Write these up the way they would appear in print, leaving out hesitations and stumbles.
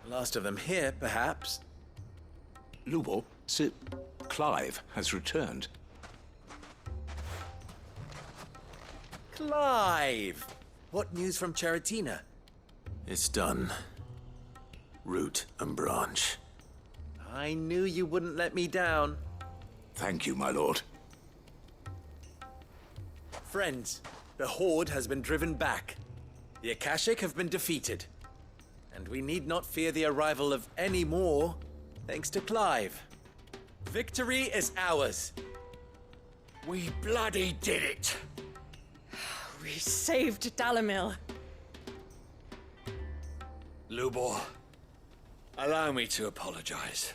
Last of them here, perhaps. Lubo, Clive has returned. Clive! What news from Cheritina? It's done. Root and branch. I knew you wouldn't let me down. Thank you, my lord. Friends, the Horde has been driven back. The Akashic have been defeated. And we need not fear the arrival of any more, thanks to Clive. Victory is ours. We bloody did it! We saved Dalimil. Lubor, allow me to apologize.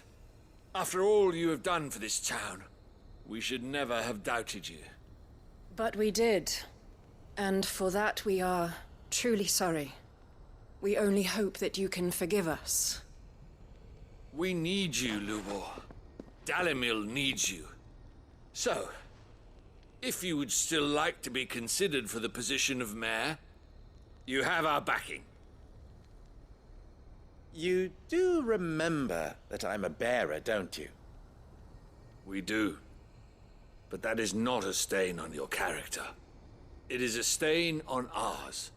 After all you have done for this town, we should never have doubted you. But we did. And for that we are truly sorry. We only hope that you can forgive us. We need you, Lubor. Dalimil needs you. So, if you would still like to be considered for the position of mayor, you have our backing. You do remember that I'm a bearer, don't you? We do. But that is not a stain on your character. It is a stain on ours.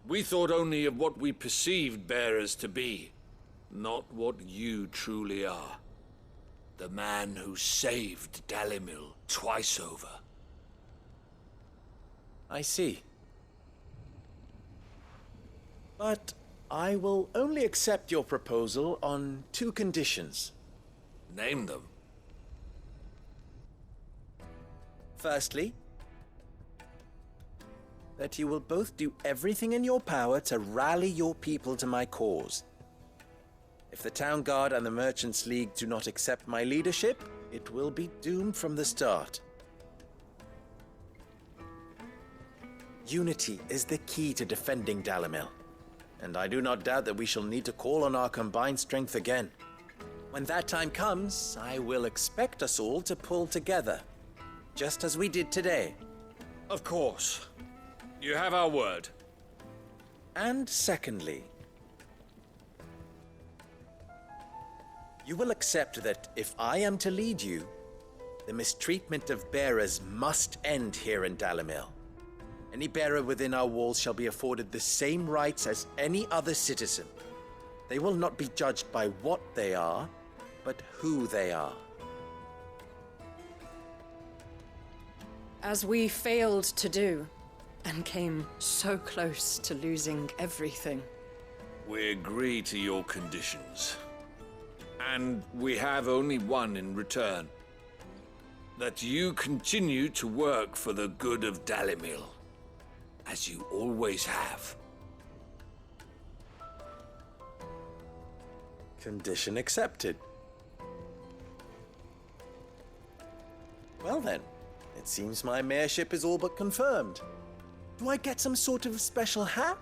We thought only of what we perceived bearers to be, not what you truly are. The man who saved Dalimil twice over. I see. But I will only accept your proposal on 2 conditions. Name them. Firstly, that you will both do everything in your power to rally your people to my cause. If the Town Guard and the Merchants League do not accept my leadership, it will be doomed from the start. Unity is the key to defending Dalimil, and I do not doubt that we shall need to call on our combined strength again. When that time comes, I will expect us all to pull together, just as we did today. Of course. You have our word. And secondly, you will accept that if I am to lead you, the mistreatment of bearers must end here in Dalimil. Any bearer within our walls shall be afforded the same rights as any other citizen. They will not be judged by what they are, but who they are. As we failed to do, and came so close to losing everything. We agree to your conditions. And we have only one in return. That you continue to work for the good of Dalimil, as you always have. Condition accepted. Well then, it seems my mayorship is all but confirmed. Do I get some sort of special hat?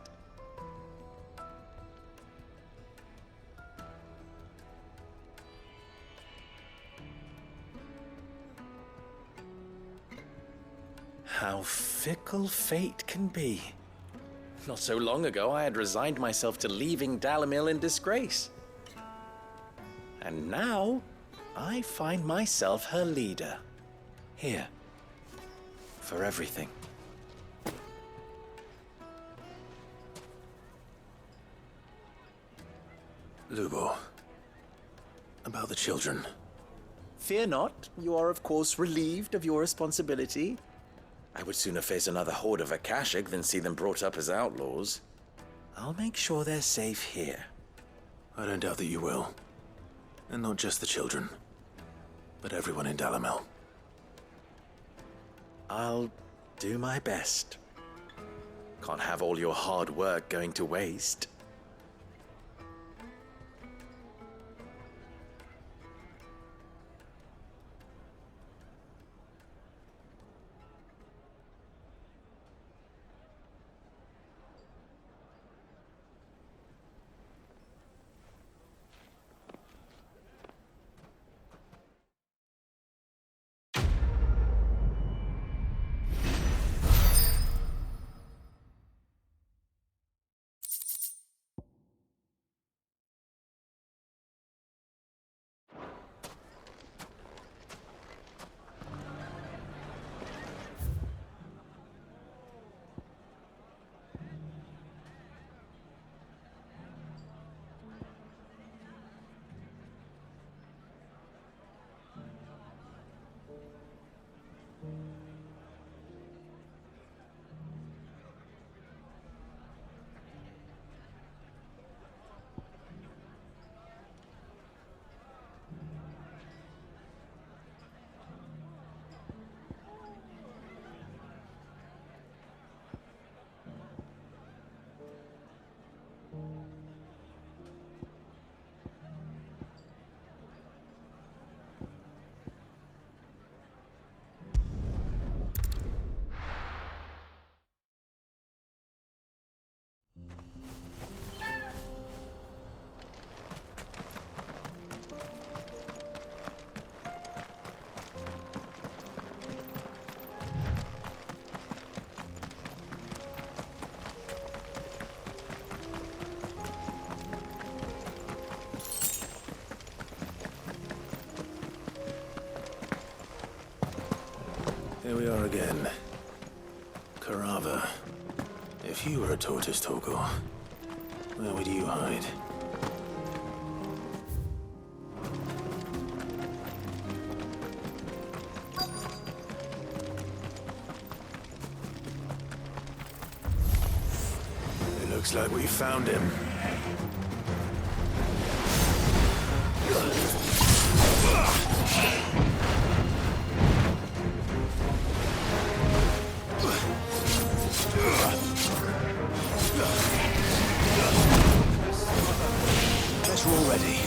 How fickle fate can be. Not so long ago, I had resigned myself to leaving Dalimil in disgrace. And now, I find myself her leader. Here. For everything. Lubo, about the children. Fear not, you are of course relieved of your responsibility. I would sooner face another horde of Akashic than see them brought up as outlaws. I'll make sure they're safe here. I don't doubt that you will. And not just the children, but everyone in Dalimil. I'll do my best. Can't have all your hard work going to waste. Here we are again. Carava. If you were a tortoise, Torgor, where would you hide? It looks like we found him. Guess we're all ready.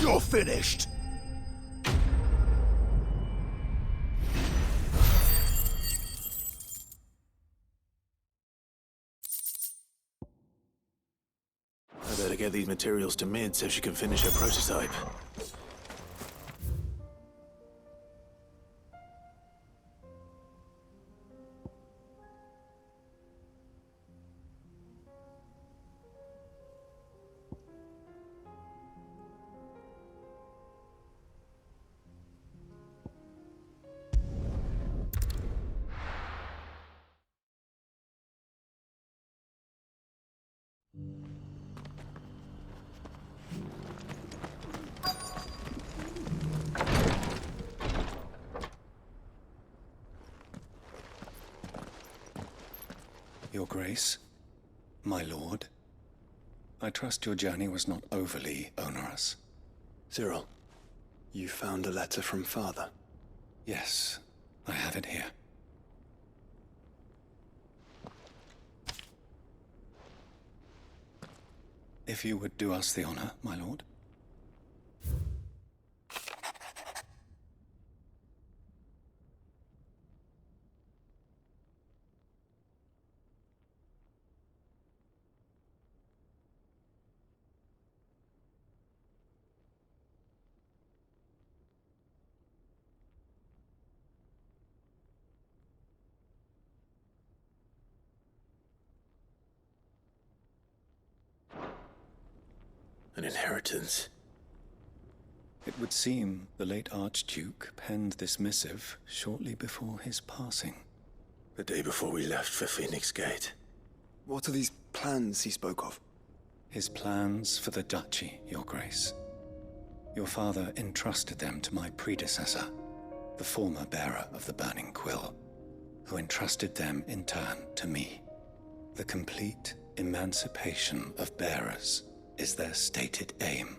You're finished! I better get these materials to Mid so she can finish her prototype. Your Grace, my lord, I trust your journey was not overly onerous. Cyril, you found a letter from Father? Yes, I have it here. If you would do us the honor, my lord. An inheritance. It would seem the late Archduke penned this missive shortly before his passing. The day before we left for Phoenix Gate. What are these plans he spoke of? His plans for the duchy, Your Grace. Your father entrusted them to my predecessor, the former bearer of the Burning Quill. who entrusted them in turn to me. The complete emancipation of bearers is their stated aim.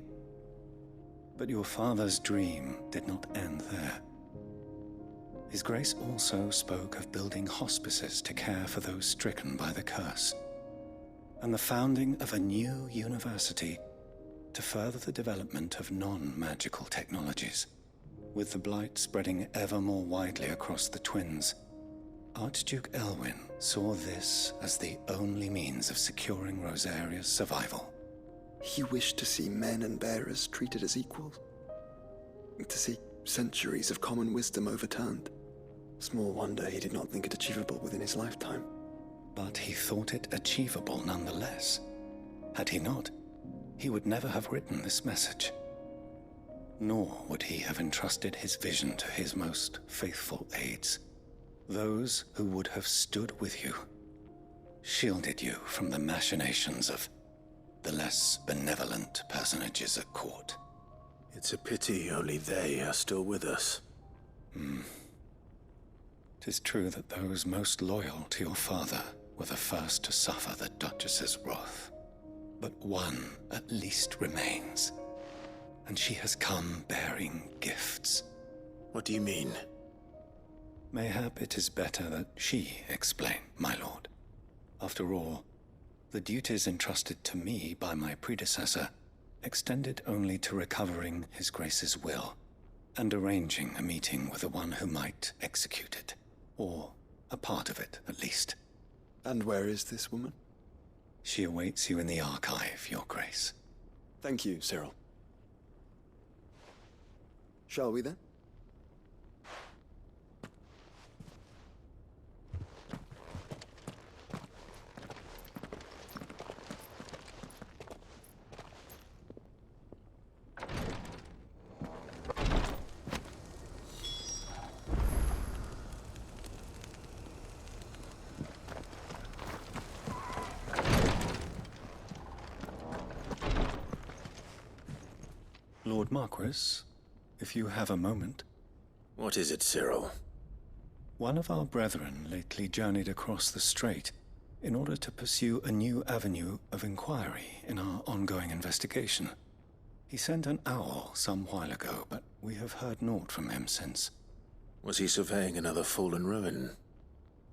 But your father's dream did not end there. His Grace also spoke of building hospices to care for those stricken by the curse, and the founding of a new university to further the development of non-magical technologies. With the blight spreading ever more widely across the twins, Archduke Elwyn saw this as the only means of securing Rosaria's survival. He wished to see men and bearers treated as equals. To see centuries of common wisdom overturned. Small wonder he did not think it achievable within his lifetime. But he thought it achievable nonetheless. Had he not, he would never have written this message. Nor would he have entrusted his vision to his most faithful aides, those who would have stood with you, shielded you from the machinations of the less benevolent personages at court. It's a pity only they are still with us. 'Tis true that those most loyal to your father were the first to suffer the Duchess's wrath. But one at least remains, and she has come bearing gifts. What do you mean? Mayhap it is better that she explain, my lord. After all, the duties entrusted to me by my predecessor extended only to recovering His Grace's will and arranging a meeting with the one who might execute it, or a part of it at least. And where is this woman? She awaits you in the archive, Your Grace. Thank you, Cyril. Shall we then? Lord Marquis, if you have a moment. What is it, Cyril? One of our brethren lately journeyed across the strait in order to pursue a new avenue of inquiry in our ongoing investigation. He sent an owl some while ago, but we have heard naught from him since. Was he surveying another fallen ruin?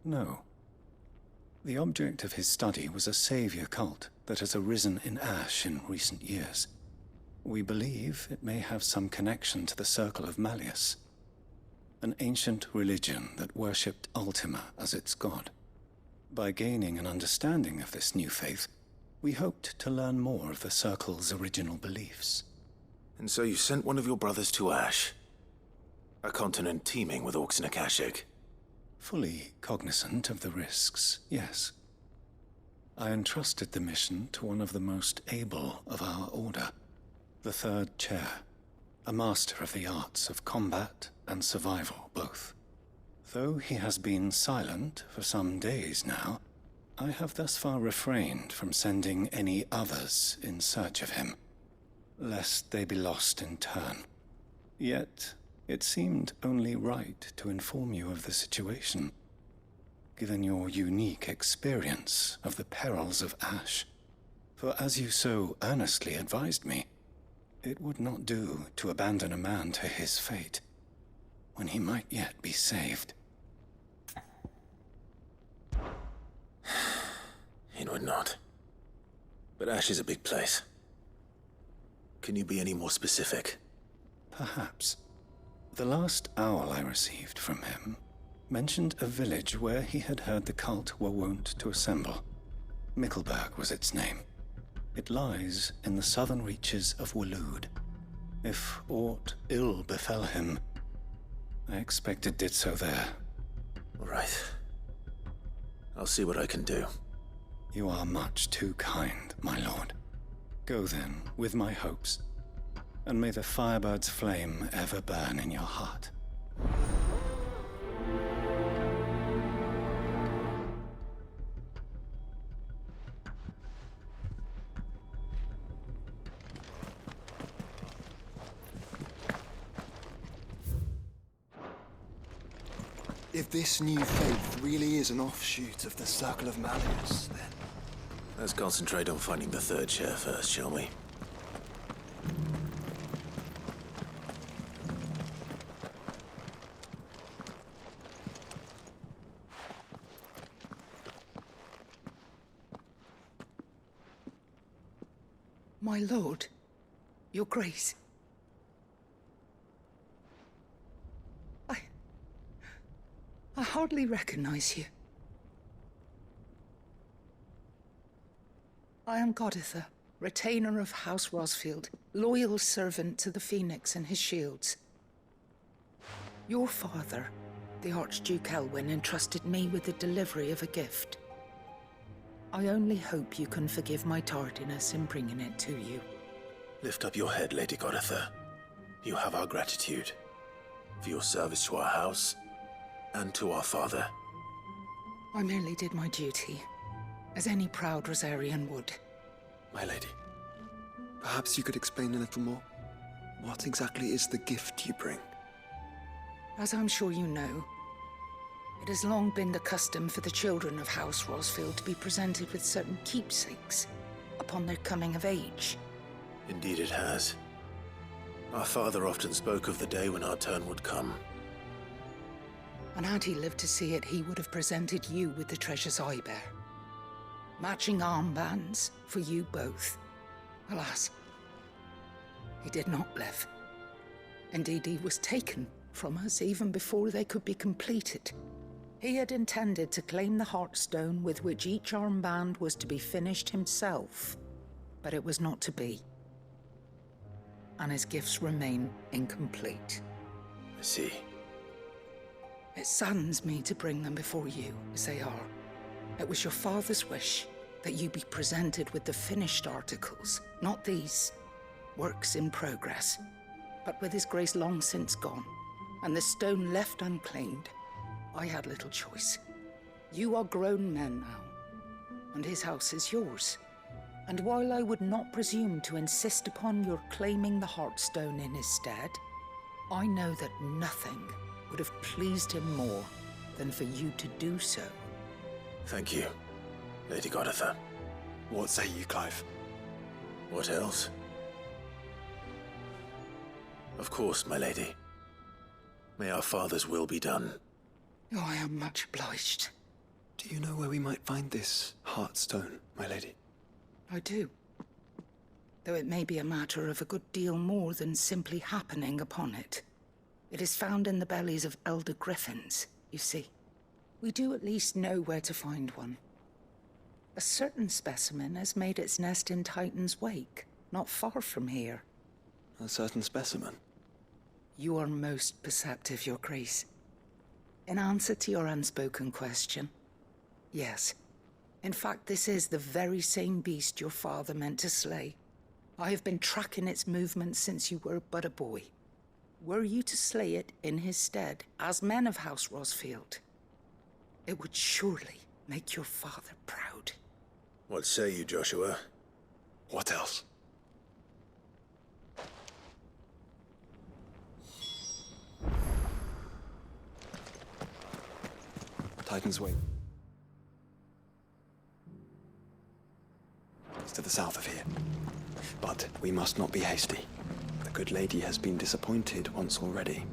No. The object of his study was a savior cult that has arisen in Ash in recent years. We believe it may have some connection to the Circle of Malleus, an ancient religion that worshipped Ultima as its god. By gaining an understanding of this new faith, we hoped to learn more of the Circle's original beliefs. And so you sent one of your brothers to Ash, a continent teeming with orcs and Akashic. Fully cognizant of the risks, yes. I entrusted the mission to one of the most able of our order, the Third Chair, a master of the arts of combat and survival both. Though he has been silent for some days now, I have thus far refrained from sending any others in search of him, lest they be lost in turn. Yet, it seemed only right to inform you of the situation, given your unique experience of the perils of Ash. For as you so earnestly advised me, it would not do to abandon a man to his fate, when he might yet be saved. It would not. But Ash is a big place. Can you be any more specific? Perhaps. The last owl I received from him mentioned a village where he had heard the cult were wont to assemble. Mickleburg was its name. It lies in the southern reaches of Waloed. If aught ill befell him, I expect it did so there. All right. I'll see what I can do. You are much too kind, my lord. Go then, with my hopes, and may the Firebird's flame ever burn in your heart. If this new faith really is an offshoot of the Circle of Malleus, then... Let's concentrate on finding the third chair first, shall we? My lord, your grace. I hardly recognize you. I am Goditha, retainer of House Rosfield, loyal servant to the Phoenix and his shields. Your father, the Archduke Elwyn, entrusted me with the delivery of a gift. I only hope you can forgive my tardiness in bringing it to you. Lift up your head, Lady Goditha. You have our gratitude for your service to our house and to our father. I merely did my duty, as any proud Rosarian would. My lady, perhaps you could explain a little more? What exactly is the gift you bring? As I'm sure you know, it has long been the custom for the children of House Rosfield to be presented with certain keepsakes upon their coming of age. Indeed it has. Our father often spoke of the day when our turn would come. And had he lived to see it, he would have presented you with the treasures I bear. Matching armbands for you both. Alas, he did not live. Indeed, he was taken from us even before they could be completed. He had intended to claim the Heartstone with which each armband was to be finished himself, but it was not to be. And his gifts remain incomplete. I see. It saddens me to bring them before you, as they are. It was your father's wish that you be presented with the finished articles, not these works in progress. But with his grace long since gone, and the stone left unclaimed, I had little choice. You are grown men now, and his house is yours. And while I would not presume to insist upon your claiming the Heartstone in his stead, I know that nothing would have pleased him more than for you to do so. Thank you, Lady Goditha. What say you, Clive? What else? Of course, my lady. May our father's will be done. Oh, I am much obliged. Do you know where we might find this Heartstone, my lady? I do. Though it may be a matter of a good deal more than simply happening upon it. It is found in the bellies of elder griffins, you see. We do at least know where to find one. A certain specimen has made its nest in Titan's Wake, not far from here. A certain specimen? You are most perceptive, Your Grace. In answer to your unspoken question, yes. In fact, this is the very same beast your father meant to slay. I have been tracking its movements since you were but a boy. Were you to slay it in his stead, as men of House Rosfield, it would surely make your father proud. What say you, Joshua? What else? Titan's Wake. It's to the south of here. But we must not be hasty. The good lady has been disappointed once already.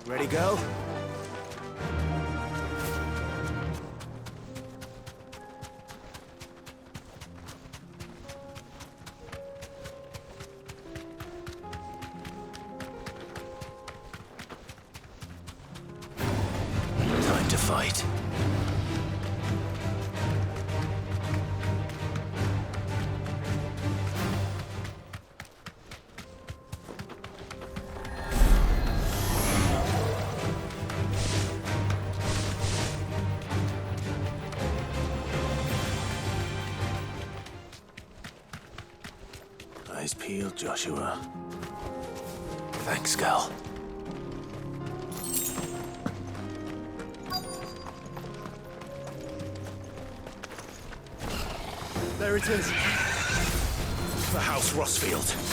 Ready, go? Time to fight. Eyes peeled, Joshua. Thanks, Gal. There it is. The House Rossfield.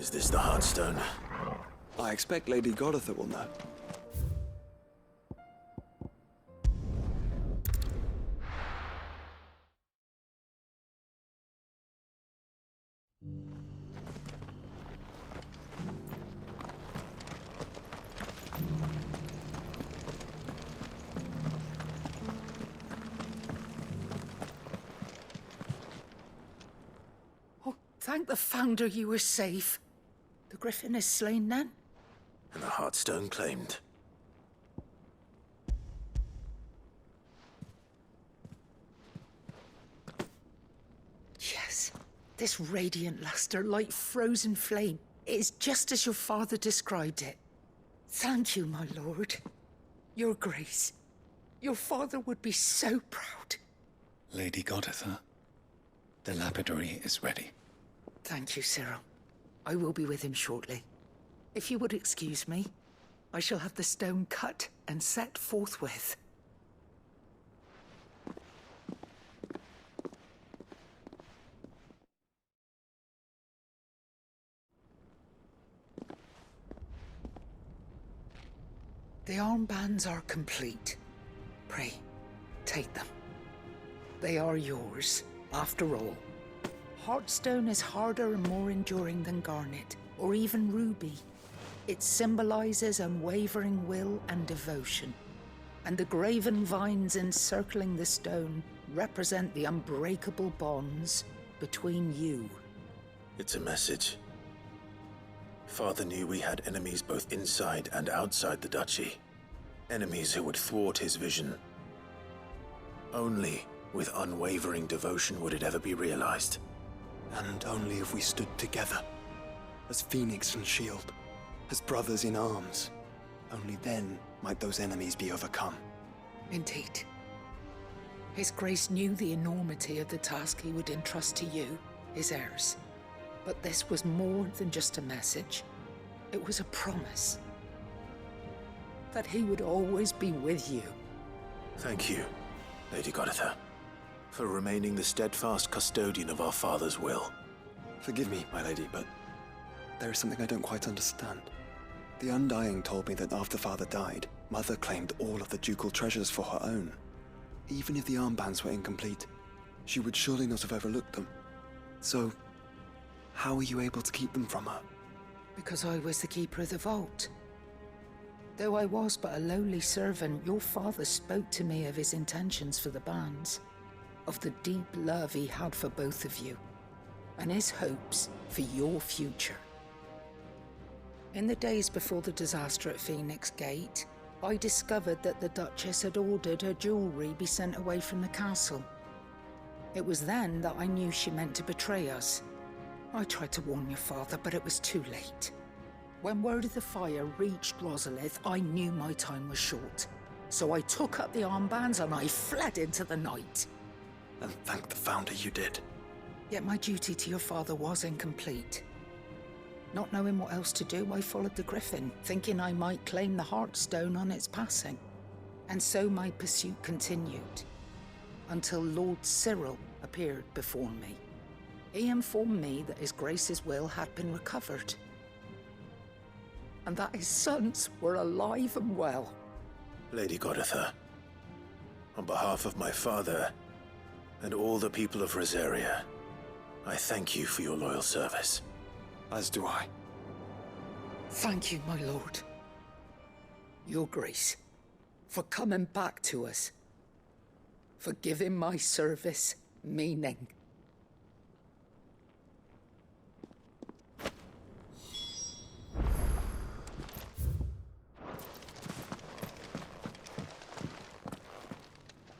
Is this the Heartstone? I expect Lady Goditha will know. Oh, thank the Founder you were safe. The Griffin is slain then? And the Heartstone claimed. Yes. This radiant luster, like frozen flame, it is just as your father described it. Thank you, my lord. Your grace. Your father would be so proud. Lady Goditha, the lapidary is ready. Thank you, Cyril. I will be with him shortly. If you would excuse me, I shall have the stone cut and set forthwith. The armbands are complete. Pray, take them. They are yours, after all. Heartstone is harder and more enduring than garnet, or even ruby. It symbolizes unwavering will and devotion. And the graven vines encircling the stone represent the unbreakable bonds between you. It's a message. Father knew we had enemies both inside and outside the duchy. Enemies who would thwart his vision. Only with unwavering devotion would it ever be realized. And only if we stood together, as phoenix and shield, as brothers in arms, only then might those enemies be overcome. Indeed. His Grace knew the enormity of the task he would entrust to you, his heirs. But this was more than just a message. It was a promise. That he would always be with you. Thank you, Lady Goditha, for remaining the steadfast custodian of our father's will. Forgive me, my lady, but there is something I don't quite understand. The Undying told me that after Father died, Mother claimed all of the ducal treasures for her own. Even if the armbands were incomplete, she would surely not have overlooked them. So, how were you able to keep them from her? Because I was the keeper of the vault. Though I was but a lowly servant, your father spoke to me of his intentions for the bands, of the deep love he had for both of you, and his hopes for your future. In the days before the disaster at Phoenix Gate, I discovered that the Duchess had ordered her jewelry be sent away from the castle. It was then that I knew she meant to betray us. I tried to warn your father, but it was too late. When word of the fire reached Rosalith, I knew my time was short. So I took up the armbands and I fled into the night. And thank the Founder you did. Yet my duty to your father was incomplete. Not knowing what else to do, I followed the Griffin, thinking I might claim the Heartstone on its passing. And so my pursuit continued, until Lord Cyril appeared before me. He informed me that His Grace's will had been recovered, and that his sons were alive and well. Lady Goditha, on behalf of my father and all the people of Rosaria, I thank you for your loyal service. As do I. Thank you, my lord. Your Grace, for coming back to us, for giving my service meaning.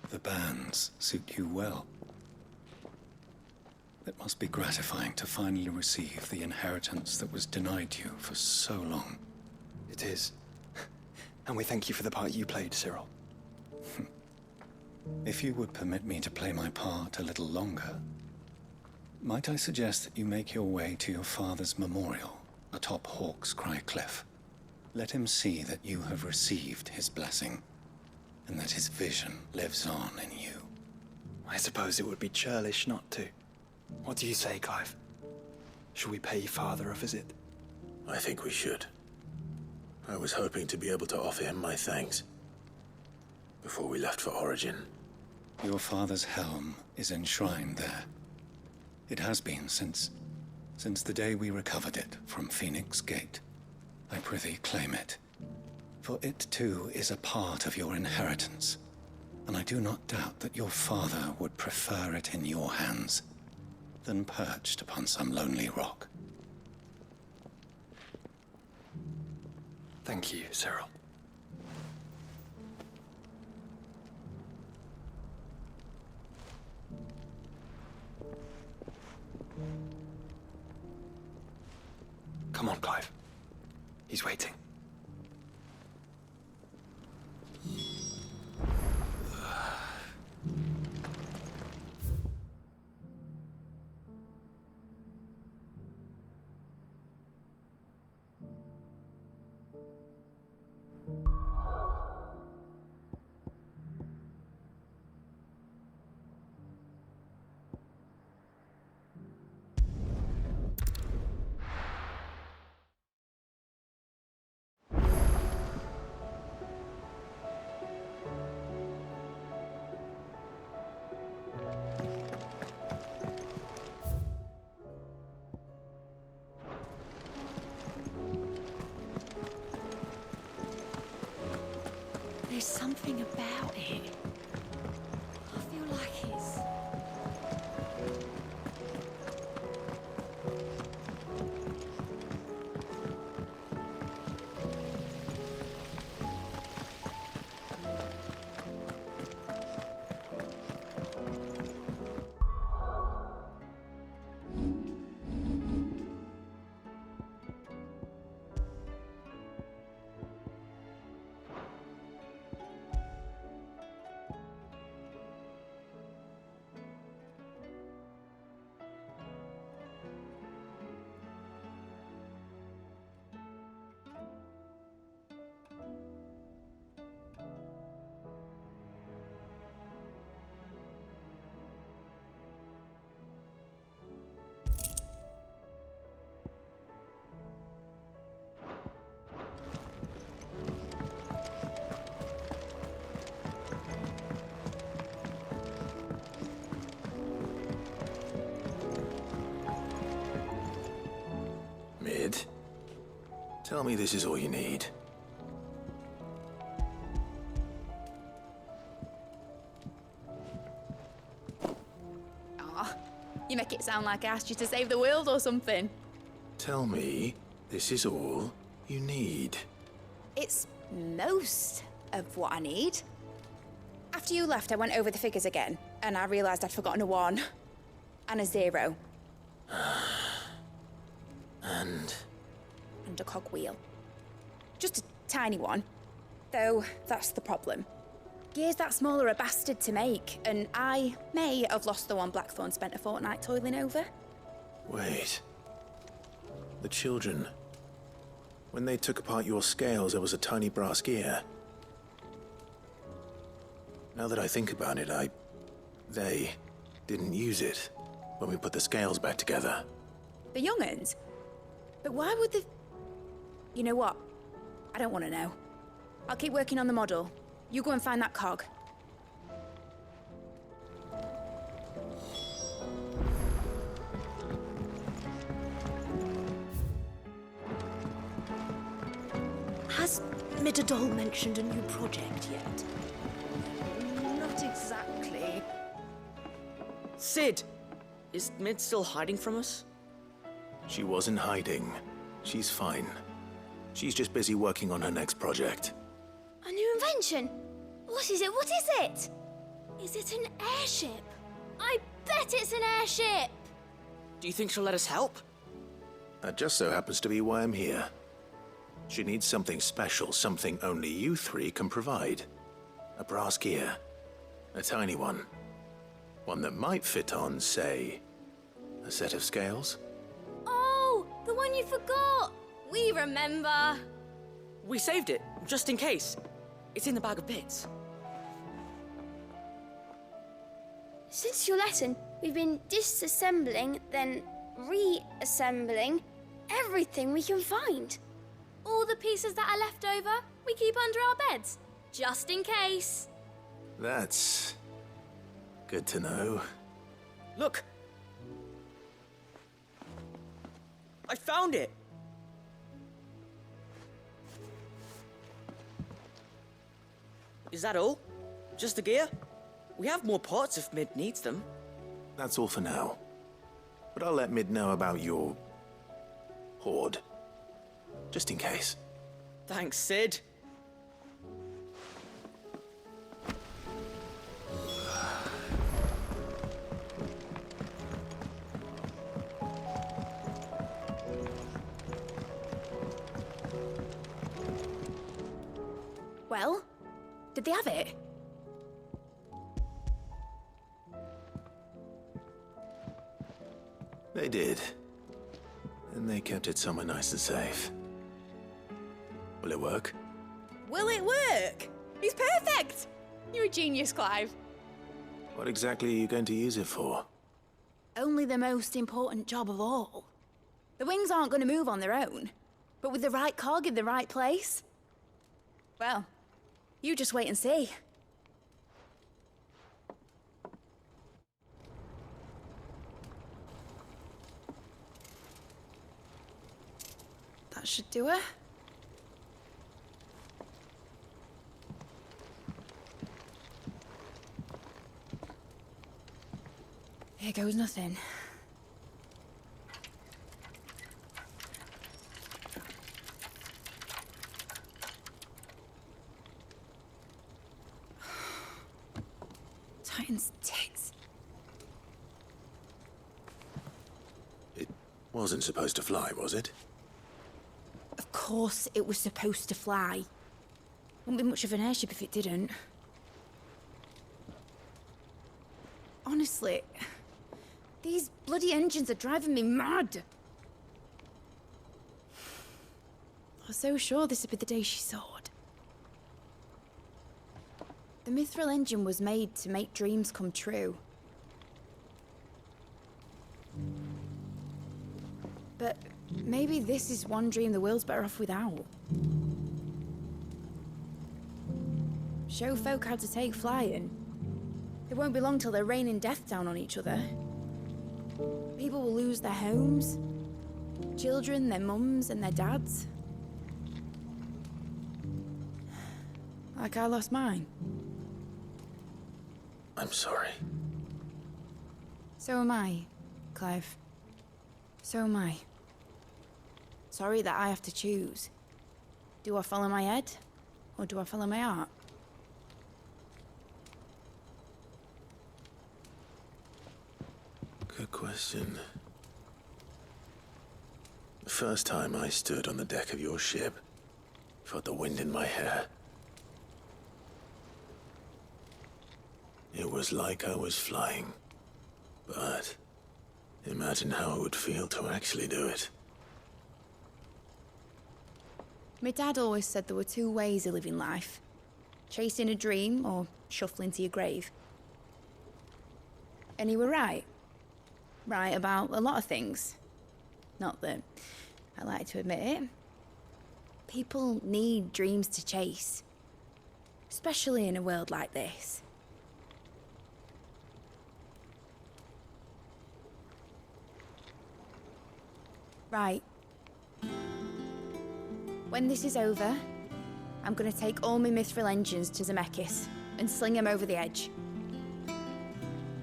The bands suit you well. It must be gratifying to finally receive the inheritance that was denied you for so long. It is. And we thank you for the part you played, Cyril. If you would permit me to play my part a little longer, might I suggest that you make your way to your father's memorial atop Hawk's Cry Cliff? Let him see that you have received his blessing, and that his vision lives on in you. I suppose it would be churlish not to. What do you say, Clive? Shall we pay Father a visit? I think we should. I was hoping to be able to offer him my thanks before we left for Origin. Your father's helm is enshrined there. It has been since the day we recovered it from Phoenix Gate. I prithee claim it, for it too is a part of your inheritance, and I do not doubt that your father would prefer it in your hands than perched upon some lonely rock. Thank you, Cyril. Come on, Clive. He's waiting. There's something about it. I feel like it's... Mid, tell me this is all you need. Aw, you make it sound like I asked you to save the world or something. Tell me this is all you need. It's most of what I need. After you left, I went over the figures again, and I realised I'd forgotten a 1 and a 0. And a cogwheel. Just a tiny one. Though, that's the problem. Gears that small are a bastard to make, and I may have lost the one Blackthorn spent a fortnight toiling over. Wait. The children. When they took apart your scales, there was a tiny brass gear. Now that I think about it, they didn't use it when we put the scales back together. The young'uns? But why would the... You know what? I don't want to know. I'll keep working on the model. You go and find that cog. Has Midadol mentioned a new project yet? Not exactly. Sid! Is Mid still hiding from us? She wasn't hiding. She's fine. She's just busy working on her next project. A new invention? What is it? What is it? Is it an airship? I bet it's an airship! Do you think she'll let us help? That just so happens to be why I'm here. She needs something special, something only you three can provide. A brass gear. A tiny one. One that might fit on, say, a set of scales. Oh, the one you forgot! We remember! We saved it, just in case. It's in the bag of bits. Since your lesson, we've been disassembling, then reassembling, everything we can find. All the pieces that are left over, we keep under our beds, just in case. That's good to know. Look! I found it! Is that all? Just the gear? We have more parts if Mid needs them. That's all for now. But I'll let Mid know about your hoard. Just in case. Thanks, Sid. Well, did they have it? They did. And they kept it somewhere nice and safe. Will it work? Will it work? It's perfect! You're a genius, Clive. What exactly are you going to use it for? Only the most important job of all. The wings aren't going to move on their own, but with the right cog in the right place. Well, you just wait and see. That should do it. Here goes nothing. Titan's tits. It wasn't supposed to fly, was it? Of course it was supposed to fly. Wouldn't be much of an airship if it didn't. Honestly, these bloody engines are driving me mad. I was so sure this would be the day she soared. The Mithril engine was made to make dreams come true. But maybe this is one dream the world's better off without. Show folk how to take flying. It won't be long till they're raining death down on each other. People will lose their homes, children, their mums and their dads. Like I lost mine. I'm sorry. So am I, Clive. So am I. Sorry that I have to choose. Do I follow my head, or do I follow my heart? Good question. The first time I stood on the deck of your ship, felt the wind in my hair. It was like I was flying. But imagine how it would feel to actually do it. My dad always said there were two ways of living life. Chasing a dream or shuffling to your grave. And he were right. Right about a lot of things. Not that I like to admit it. People need dreams to chase. Especially in a world like this. Right. When this is over, I'm gonna take all my Mithril engines to Zemeckis and sling them over the edge.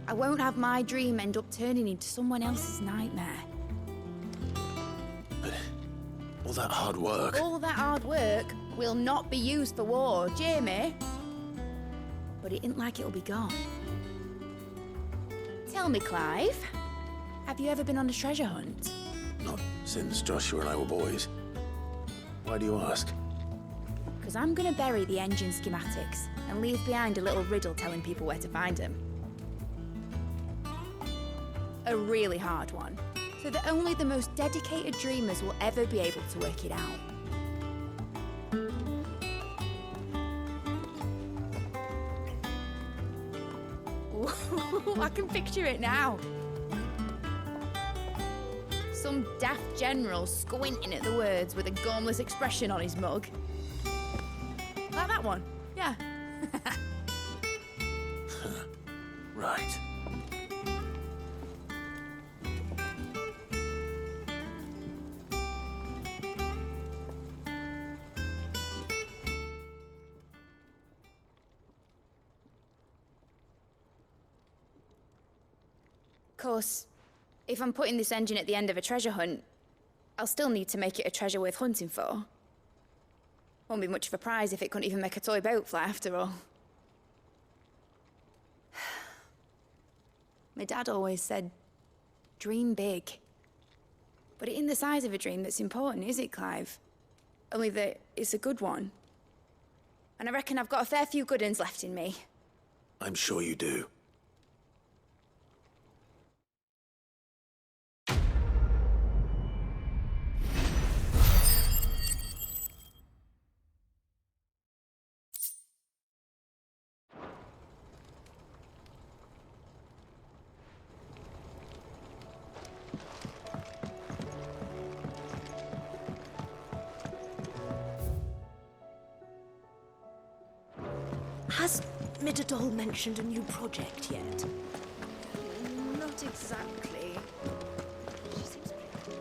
I won't have my dream end up turning into someone else's nightmare. But all that hard work... All that hard work will not be used for war, Jamie. But it isn't like it'll be gone. Tell me, Clive, have you ever been on a treasure hunt? Not since Joshua and I were boys. Why do you ask? Because I'm gonna bury the engine schematics and leave behind a little riddle telling people where to find them. A really hard one, so that only the most dedicated dreamers will ever be able to work it out. Ooh, I can picture it now. some daft general squinting at the words with a gormless expression on his mug. Like that one, yeah. Right. Of course, if I'm putting this engine at the end of a treasure hunt, I'll still need to make it a treasure worth hunting for. Won't be much of a prize if it couldn't even make a toy boat fly after all. My dad always said, dream big. But it ain't the size of a dream that's important, is it, Clive? Only that it's a good one. And I reckon I've got a fair few good uns left in me. I'm sure you do. Has Midadol mentioned a new project yet? Not exactly. She seems pretty...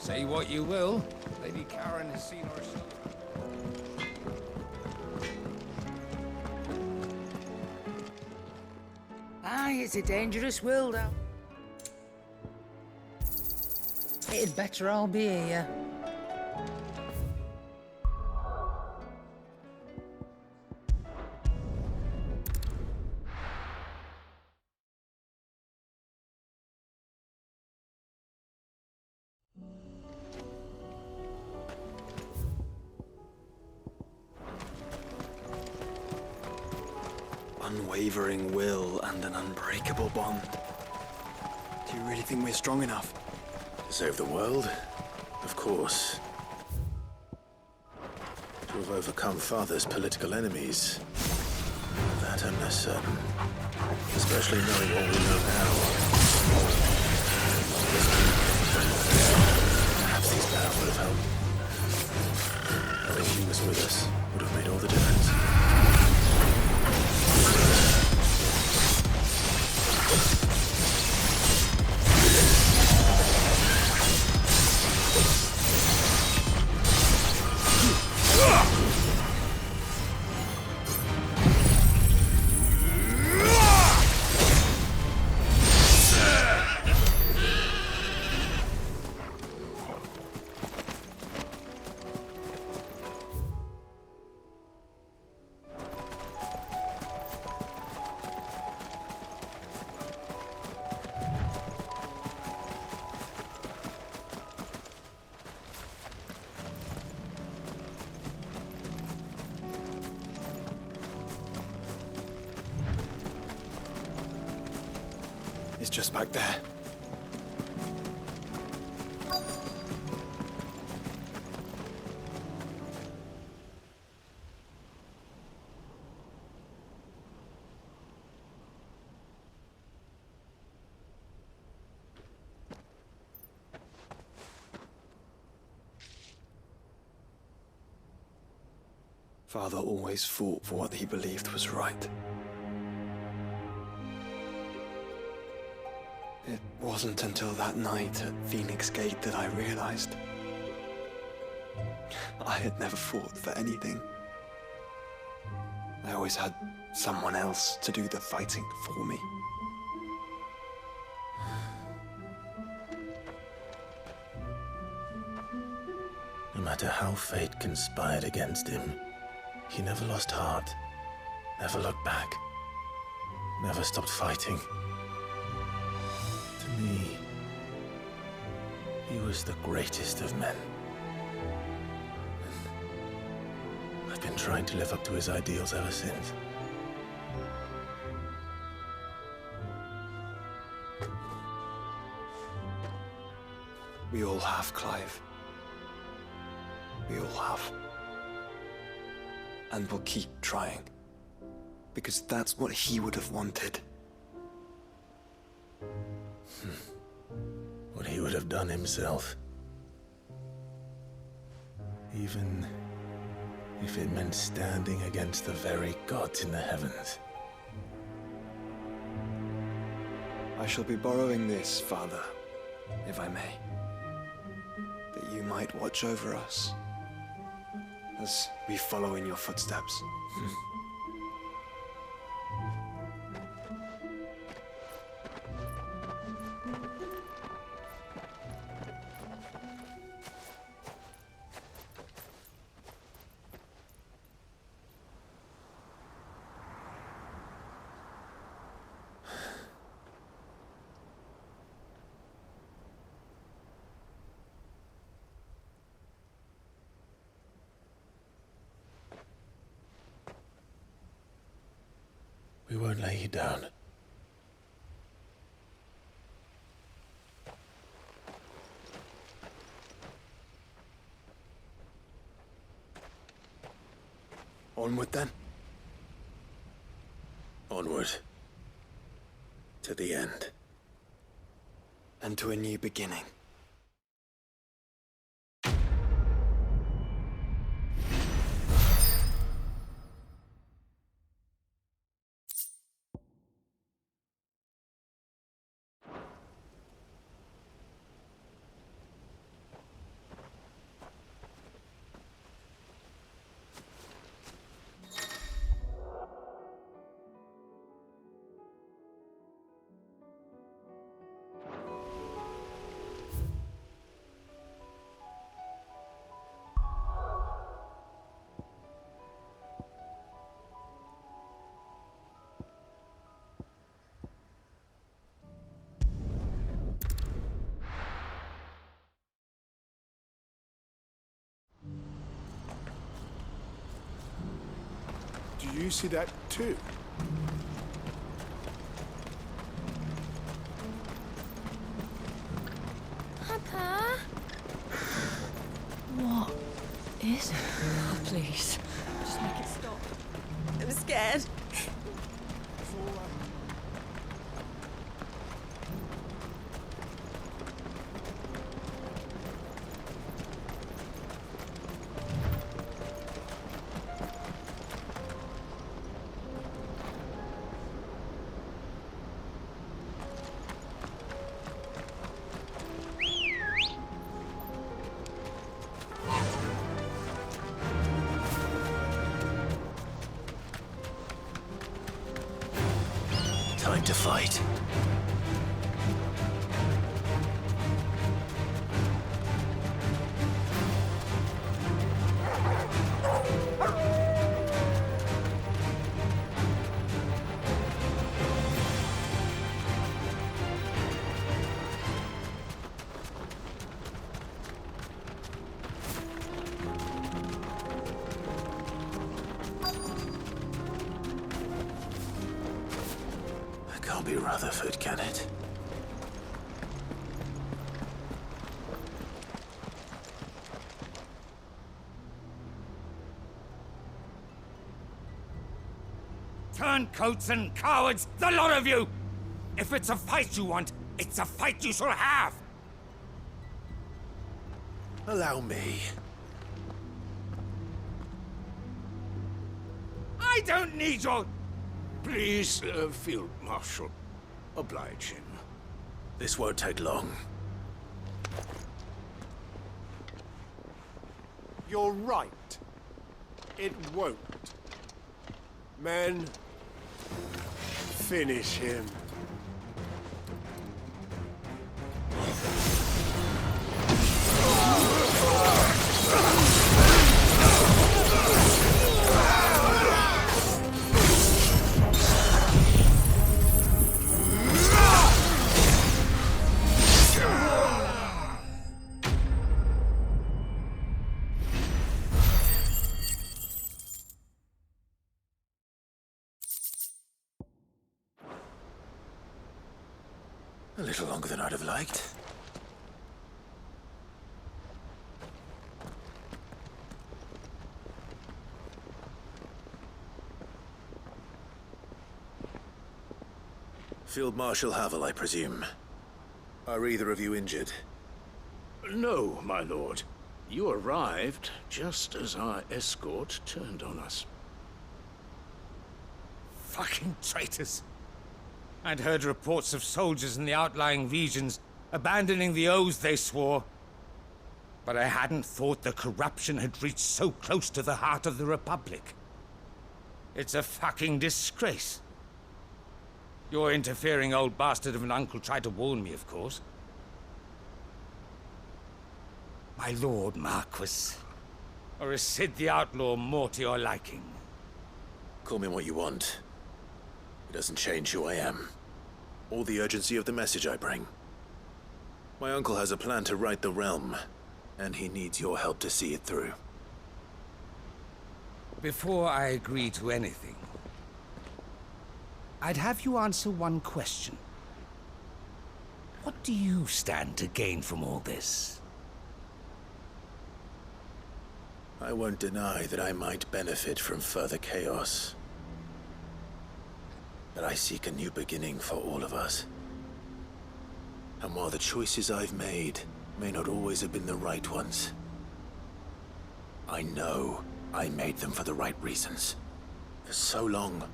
Say what you will, Lady Karen has seen herself. Aye, it's a dangerous world out. It'd better all be here. Unwavering will and an unbreakable bond. Do you really think we're strong enough? To save the world? Of course. To have overcome Father's political enemies? That I'm less certain. Especially knowing what we know now. Perhaps these battles would have helped. Having Hughes with us would have made all the difference. It's just back there. Father always fought for what he believed was right. It wasn't until that night at Phoenix Gate that I realized I had never fought for anything. I always had someone else to do the fighting for me. No matter how fate conspired against him, he never lost heart, never looked back, never stopped fighting. To me, he was the greatest of men. And I've been trying to live up to his ideals ever since. We all have, Clive. We all have. And we'll keep trying. Because that's what he would have wanted. What he would have done himself. Even if it meant standing against the very gods in the heavens. I shall be borrowing this, Father, if I may. That you might watch over us as we follow in your footsteps. We won't lay you down. Onward then. Onward. To the end. And to a new beginning. Do you see that too? Papa? What is it? Oh, please. Just make it stop. I'm scared. Time to fight. Can't be Rutherford, can it? Turncoats and cowards, the lot of you! If it's a fight you want, it's a fight you shall have! Allow me. I don't need your... Please, Field Marshal, oblige him. This won't take long. You're right. It won't. Men, finish him. A little longer than I'd have liked. Field Marshal Havel, I presume. Are either of you injured? No, my lord. You arrived just as our escort turned on us. Fucking traitors. I'd heard reports of soldiers in the outlying regions abandoning the oaths they swore. But I hadn't thought the corruption had reached so close to the heart of the Republic. It's a fucking disgrace. Your interfering old bastard of an uncle tried to warn me, of course. My lord Marquis. Or is Sid the Outlaw more to your liking? Call me what you want. It doesn't change who I am, or the urgency of the message I bring. My uncle has a plan to right the realm, and he needs your help to see it through. Before I agree to anything, I'd have you answer one question. What do you stand to gain from all this? I won't deny that I might benefit from further chaos. But I seek a new beginning for all of us. And while the choices I've made may not always have been the right ones, I know I made them for the right reasons. For so long,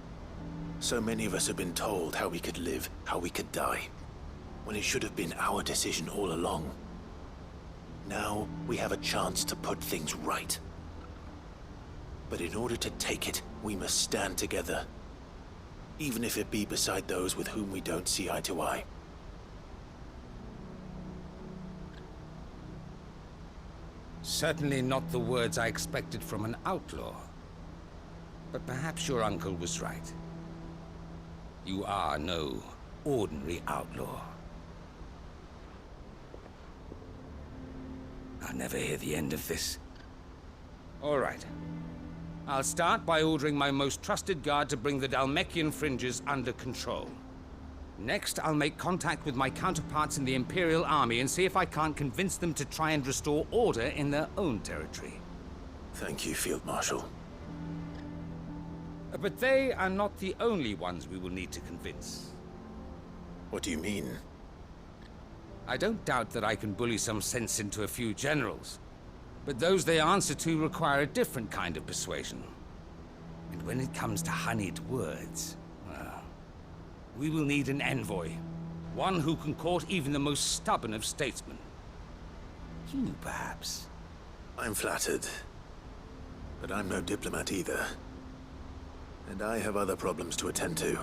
so many of us have been told how we could live, how we could die, when it should have been our decision all along. Now we have a chance to put things right. But in order to take it, we must stand together, even if it be beside those with whom we don't see eye to eye. Certainly not the words I expected from an outlaw. But perhaps your uncle was right. You are no ordinary outlaw. I'll never hear the end of this. All right. I'll start by ordering my most trusted guard to bring the Dalmekian fringes under control. Next, I'll make contact with my counterparts in the Imperial Army and see if I can't convince them to try and restore order in their own territory. Thank you, Field Marshal. But they are not the only ones we will need to convince. What do you mean? I don't doubt that I can bully some sense into a few generals. But those they answer to require a different kind of persuasion. And when it comes to honeyed words, well, we will need an envoy. One who can court even the most stubborn of statesmen. You, perhaps. I'm flattered. But I'm no diplomat either. And I have other problems to attend to.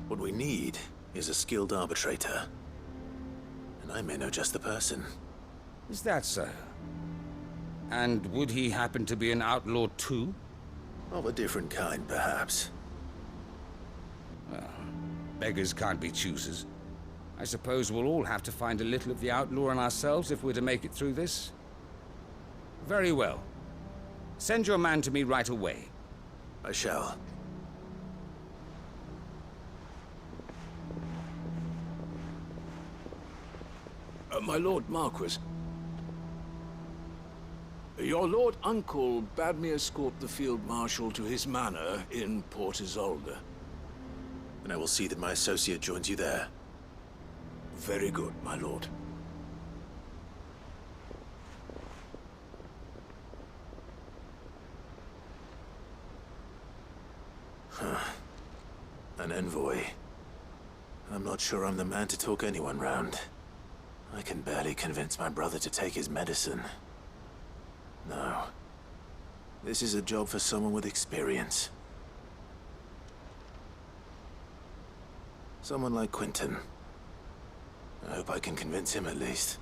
What we need is a skilled arbitrator. And I may know just the person. Is that so? And would he happen to be an outlaw too? Of a different kind, perhaps. Well, beggars can't be choosers. I suppose we'll all have to find a little of the outlaw in ourselves if we're to make it through this. Very well. Send your man to me right away. I shall. My Lord Marquis. Your Lord Uncle bade me escort the Field Marshal to his manor in Port Isolde. And I will see that my associate joins you there. Very good, my lord. An envoy. I'm not sure I'm the man to talk anyone round. I can barely convince my brother to take his medicine. No. This is a job for someone with experience. Someone like Quentin. I hope I can convince him at least.